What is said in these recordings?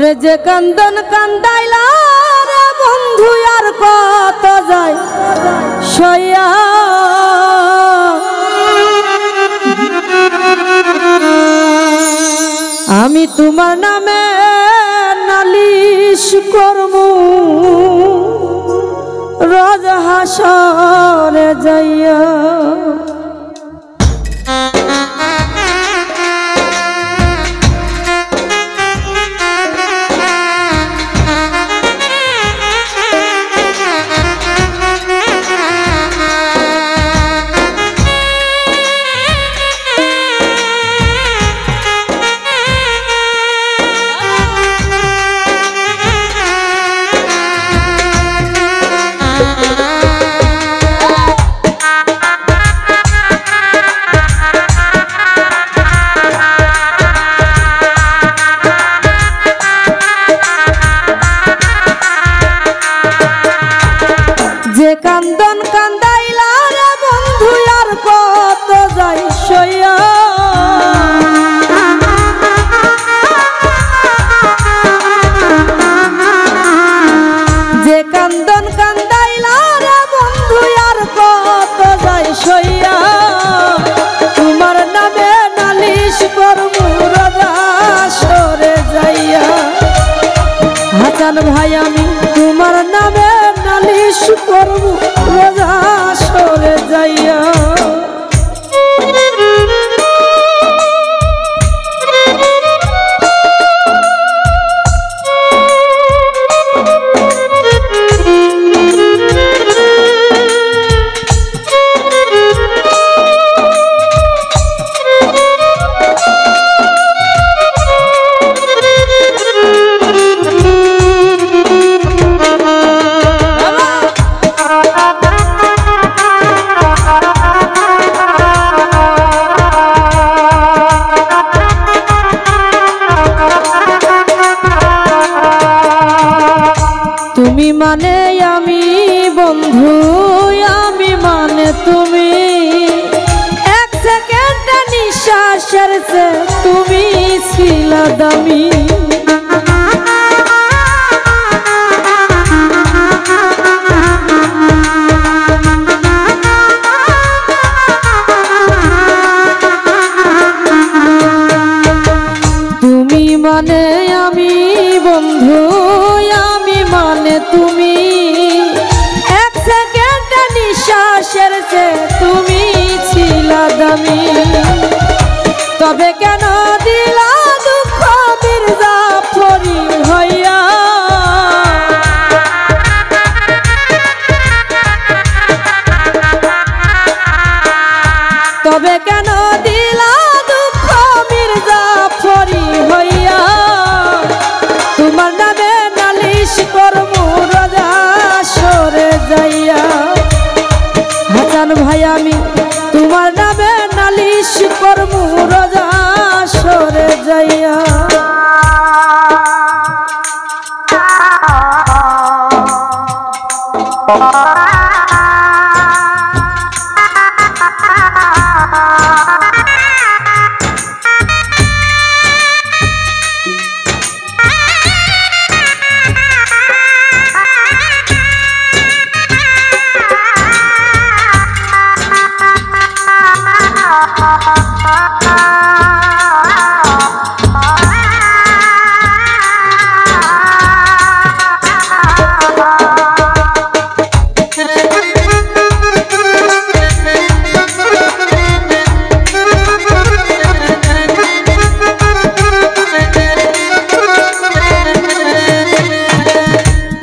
ওরে যে কান্দন কান্দাইলা রে বন্ধু আর কত যায় সইয়া আমি তোমার নামে নালিশ করমু রোজ হাসরে যাইয়া যে কান্দন কান্দাইলা রে বন্ধু আর কত যাই সইয়া যে কান্দন কান্দাইলা রে বন্ধু আর কত যাই সইয়া তোমার নামে নালিশ করমু রোজ হাসরে যাইয়া হাসান ভাই আমি তোমার নামে নালিশ করবো রোজ হাসরে যাইয়া তুমি মানে আমি বন্ধু আমি মানে তুমি এক সেকেন্ডে নিঃশ্বাসের সে তুমি ছিলা দামি তুমি মানে আমি বন্ধু আমি মানে তুমি এক সেকেন্ডে নিঃশ্বাসের সে তুমি ছিলা দামি তবে কেন দিলা দুঃখ মির্জাফরি হইয়া তবে কেন দিলা দুঃখ মির্জাফরি হইয়া তোমার নামে নালিশ করমু রোজ হাসরে যাইয়া হাসান ভাই আমি তোমার নামে নালিশ করমু রোজ হাসরে যাইয়া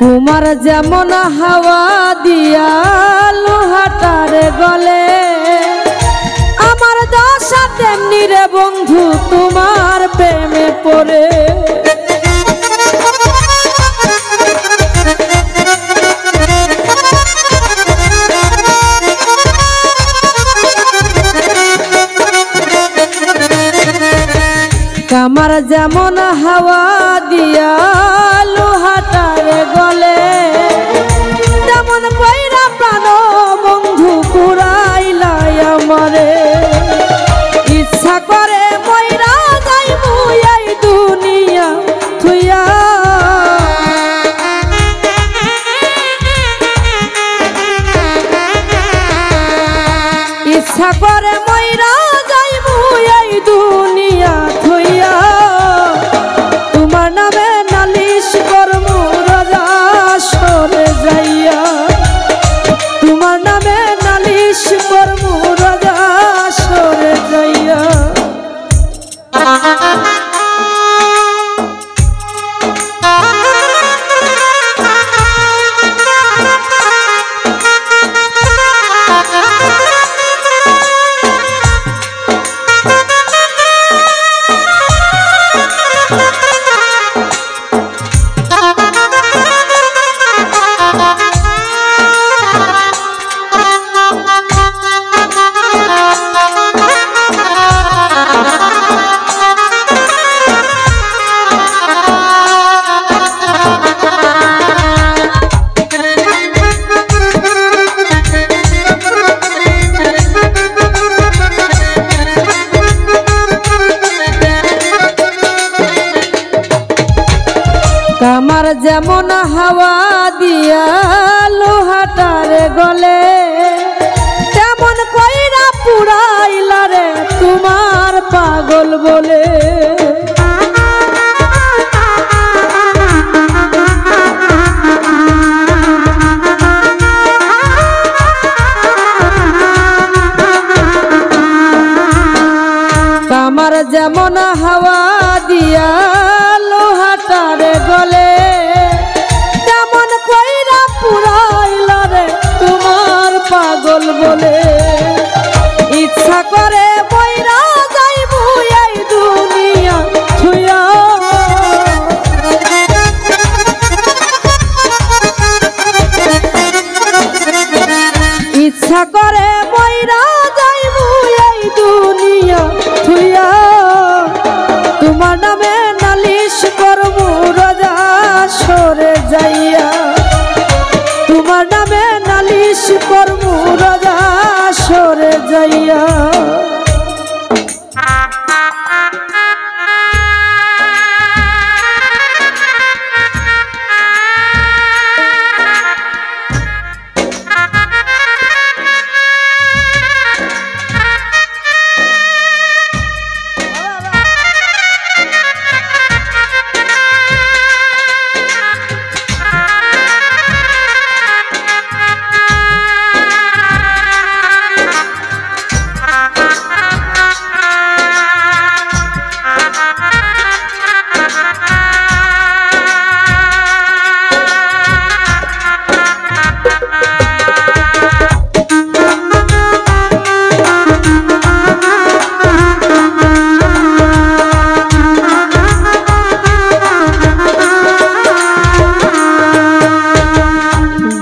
তোমার যেমন হাওয়া দিয়া লোহাটারে গলে আমার দশা তেমনি রে বন্ধু তোমার প্রেমে পড়ে আমার যেমন হাওয়া দিয়া লোহাটারে গলে তেমন পয়রা প্রাণ বন্ধু পুরাইলাই আমারে ইচ্ছা করে মইরা যাইবো এই দুনিয়া থুইয়া ইচ্ছা করে মইরা যাইমু এই দুনিয়া থইয়া তোমার নামে নালিশ করমু রাজা সরে যাইয়া তোমার নামে নালিশ করমু রাজা সরে যাইয়া কামার যেমন হাওয়া দিয়া লোহাটারে গলে তেমন কইরা পুরাইলা রে তোমার পাগল বলে কামার যেমন হাওয়া দিয়া লোহাটারে গলে তেমন কইরা পুরাইলা রে তোমার পাগল বলে ইচ্ছা করে মইরা যাইমু এই দুনিয়া ছুঁয়া ইচ্ছা করে মইরা যাইমু এই দুনিয়া ছুঁয়া তোমার নামে নালিশ করমু রাজা সরে যাইয়া তোমার নামে নালিশ করমু রাজা সরে যাইয়া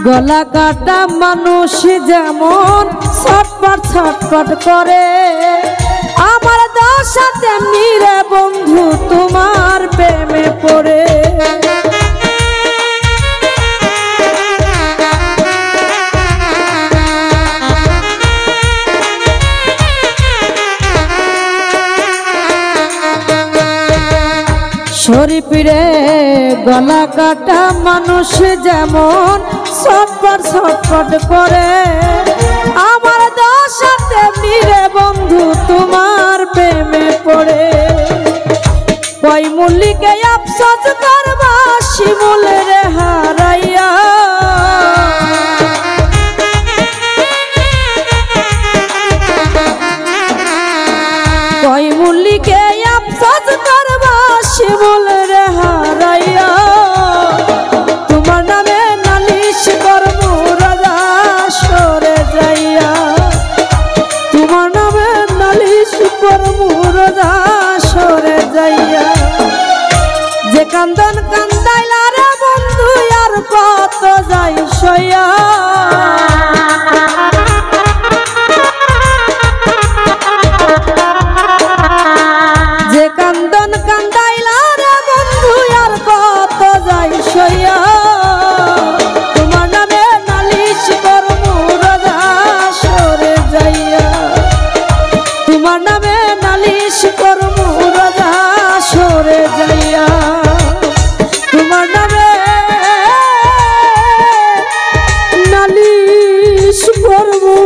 গলা কাটা মানুষ যেমন ছটপট ছটপট করে আমার দশা তেমনি রে বন্ধু তোমার প্রেমে পড়ে শরীফরে গলা কাটা মানুষ যেমন ছটপট ছটপট করে আমার দশা তেমনি রে বন্ধু তোমার প্রেমে পড়ে কই মল্লিকে আফসোস করবা শিমুল রে হারাইয়া কই মল্লিকে আফসোস করবা শিমুল রে হারাইয়া তোমার নামে নালিশ করমু রাজা সরে যাইয়া তোমার নামে নালিশ করমু রাজা সরে যাইয়া যে কান্দন কান্দাইলা রে বন্ধু আর কত যাই সইয়া যে কান্দন কান্দাইলা রে বন্ধু আর কত যাই সইয়া তোমার নামে নালিশ করমু রাজা সরে যাইয়া তোমার নামে নালিশ করমু রাজা সরে যাইয়া তোমার নামে নালিশ করমু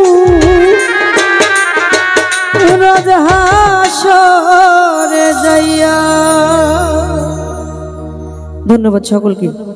আজ হাসরে যাইয়া। ধন্যবাদ সকলকে।